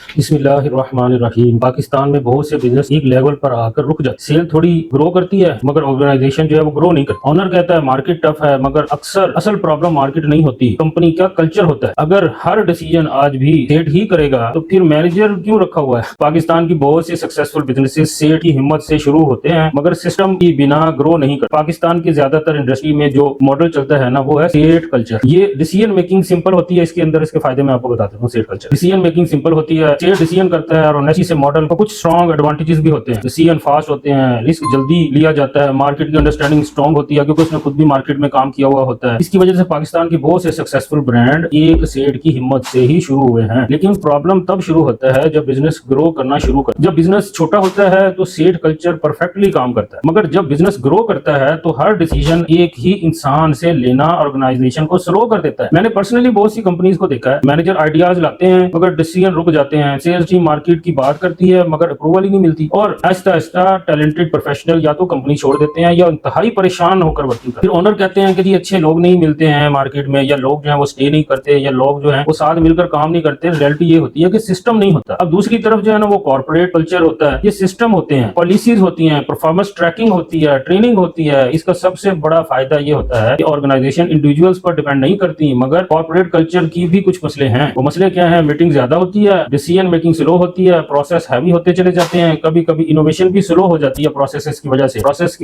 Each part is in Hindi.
बिस्मिल्लाहिर्रहमानिर्रहीम। पाकिस्तान में बहुत से बिजनेस एक लेवल पर आकर रुक जाते, सेल थोड़ी ग्रो करती है मगर ऑर्गेनाइजेशन जो है वो ग्रो नहीं करती। ऑनर कहता है मार्केट टफ है, मगर अक्सर असल प्रॉब्लम मार्केट नहीं होती, कंपनी का कल्चर होता है। अगर हर डिसीजन आज भी सेठ ही करेगा तो फिर मैनेजर क्यों रखा हुआ है। पाकिस्तान की बहुत से सक्सेसफुल बिजनेसेस सेठ की हिम्मत से शुरू होते हैं मगर सिस्टम की बिना ग्रो नहीं करते। पाकिस्तान की ज्यादातर इंडस्ट्री में जो मॉडल चलता है ना वो है सेठ कल्चर। ये डिसीजन मेकिंग सिंपल होती है, इसके अंदर इसके फायदे मैं आपको बताता हूँ। सेठ कल्चर डिसीजन मेकिंग सिंपल होती है, सेठ डिसीजन करता है और ऑनेस्टी से मॉडल को कुछ स्ट्रॉन्ग एडवांटेजेस भी होते हैं। डिसीजन फास्ट होते हैं, रिस्क जल्दी लिया जाता है, मार्केट की अंडरस्टैंडिंग स्ट्रॉन्ग होती है क्योंकि उसने खुद भी मार्केट में काम किया हुआ होता है। इसकी वजह से पाकिस्तान की बहुत से सक्सेसफुल ब्रांड एक सेठ की हिम्मत से ही शुरू हुए हैं। लेकिन प्रॉब्लम तब शुरू होता है जब बिजनेस ग्रो करना शुरू करता है। जब बिजनेस छोटा होता है तो सेठ कल्चर परफेक्टली काम करता है, मगर जब बिजनेस ग्रो करता है तो हर डिसीजन एक ही इंसान से लेना ऑर्गेनाइजेशन को स्लो कर देता है। मैंने पर्सनली बहुत सी कंपनीज को देखा है, मैनेजर आइडियाज लाते हैं मगर डिसीजन रुक जाते हैं। सेल्स टीम मार्केट की बात करती है मगर अप्रूवल ही नहीं मिलती और आहिस्ता आहिस्ता टैलेंटेड प्रोफेशनल या तो कंपनी छोड़ देते हैं या इंतहाई परेशान होकर वर्किंग करते हैं। फिर ओनर कहते हैं कि जी अच्छे लोग नहीं मिलते हैं मार्केट में, या लोग जो है वो स्टे नहीं करते, या लोग जो है वो साथ मिलकर काम नहीं करते। रियलिटी ये होती है कि सिस्टम नहीं होता। अब दूसरी तरफ जो है ना वो कॉर्पोरेट कल्चर होता है, ये सिस्टम होते हैं, पॉलिसीज होती हैं, परफॉर्मेंस ट्रैकिंग होती है, ट्रेनिंग होती है। इसका सबसे बड़ा फायदा ये होता है कि ऑर्गेनाइजेशन इंडिविजुअल्स पर डिपेंड नहीं करती, मगर कॉर्पोरेट कल्चर की भी कुछ मसले हैं। वो मसले क्या है? मीटिंग ज्यादा होती है, डिसीजन मेकिंग स्लो होती है, प्रोसेस हैवी होते चले जाते हैं, कभी कभी इनोवेशन भी स्लो हो जाती है प्रोसेस की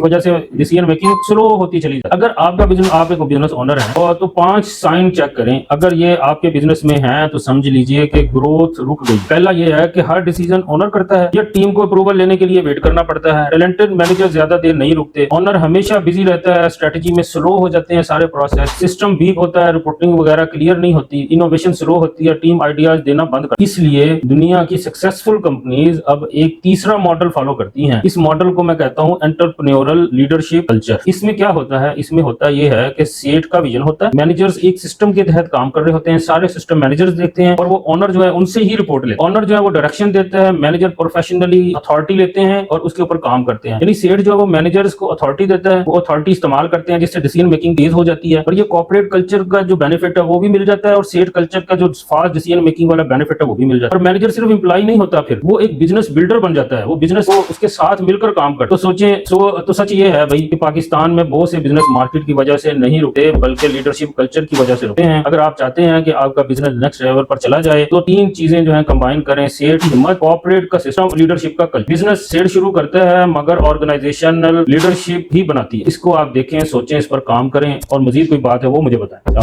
वजह से डिसीजन मेकिंग स्लो होती चली जाती है। अगर आपका बिजनेस, आप एक बिजनेस ओनर है और तो 5 साइन चेक करें, अगर ये आपके बिजनेस में है तो समझ लीजिए कि ग्रोथ रुक गई। पहला ये है कि हर डिसीजन ओनर करता है या टीम को अप्रूवल लेने के लिए वेट करना पड़ता है। टैलेंटेड मैनेजर ज्यादा देर नहीं रुकते, ओनर हमेशा बिजी रहता है, स्ट्रेटेजी में स्लो हो जाते हैं सारे प्रोसेस, सिस्टम वीक होता है, रिपोर्टिंग वगैरह क्लियर नहीं होती, इनोवेशन स्लो होती है, टीम आइडियाज देना बंद कर। इसलिए दुनिया की सक्सेसफुल कंपनीज अब एक तीसरा मॉडल फॉलो करती हैं। इस मॉडल को मैं कहता हूं एंटरप्रेन्योरल लीडरशिप कल्चर। इसमें क्या होता है? इसमें होता यह है कि सेठ का विजन होता है, मैनेजर्स एक सिस्टम के तहत काम कर रहे होते हैं, सारे सिस्टम मैनेजर्स देखते हैं और वो ओनर जो है उनसे ही रिपोर्ट लेते हैं। ओनर जो है वो डायरेक्शन देता है, मैनेजर प्रोफेशनली अथॉरिटी लेते हैं और उसके ऊपर काम करते हैं। यानी सेठ जो है वो मैनेजर्स को अथॉरिटी देता है, वो अथॉरिटी इस्तेमाल करते हैं जिससे डिसीजन मेकिंग तेज हो जाती है। और ये कॉर्पोरेट कल्चर का जो बेनिफिट है वो भी मिल जाता है और सेठ कल्चर का जो फास्ट डिसीजन मेकिंग वाला बेनिफिट है वो भी मिल जाता है। और मैनेजर सिर्फ एम्प्लॉय नहीं होता, फिर वो एक बिजनेस बिल्डर बन जाता है, वो बिजनेस वो उसके साथ मिलकर काम करता है। तो सोचें तो सच ये है भाई कि पाकिस्तान में बहुत से बिजनेस मार्केट की वजह से नहीं रुकते बल्कि लीडरशिप कल्चर की वजह से रुकते हैं। अगर आप चाहते हैं कि आपका बिजनेस नेक्स्ट लेवल पर चला जाए तो 3 चीजें जो है कंबाइन करें: सेठ हिम्मत, कॉर्पोरेट का सिस्टम, लीडरशिप का कल्चर। बिजनेस सेठ शुरू करता है मगर ऑर्गेनाइजेशनल लीडरशिप ही बनाती है। इसको आप देखें, सोचें, इस पर काम करें और मजीद कोई बात है वो मुझे बताएं।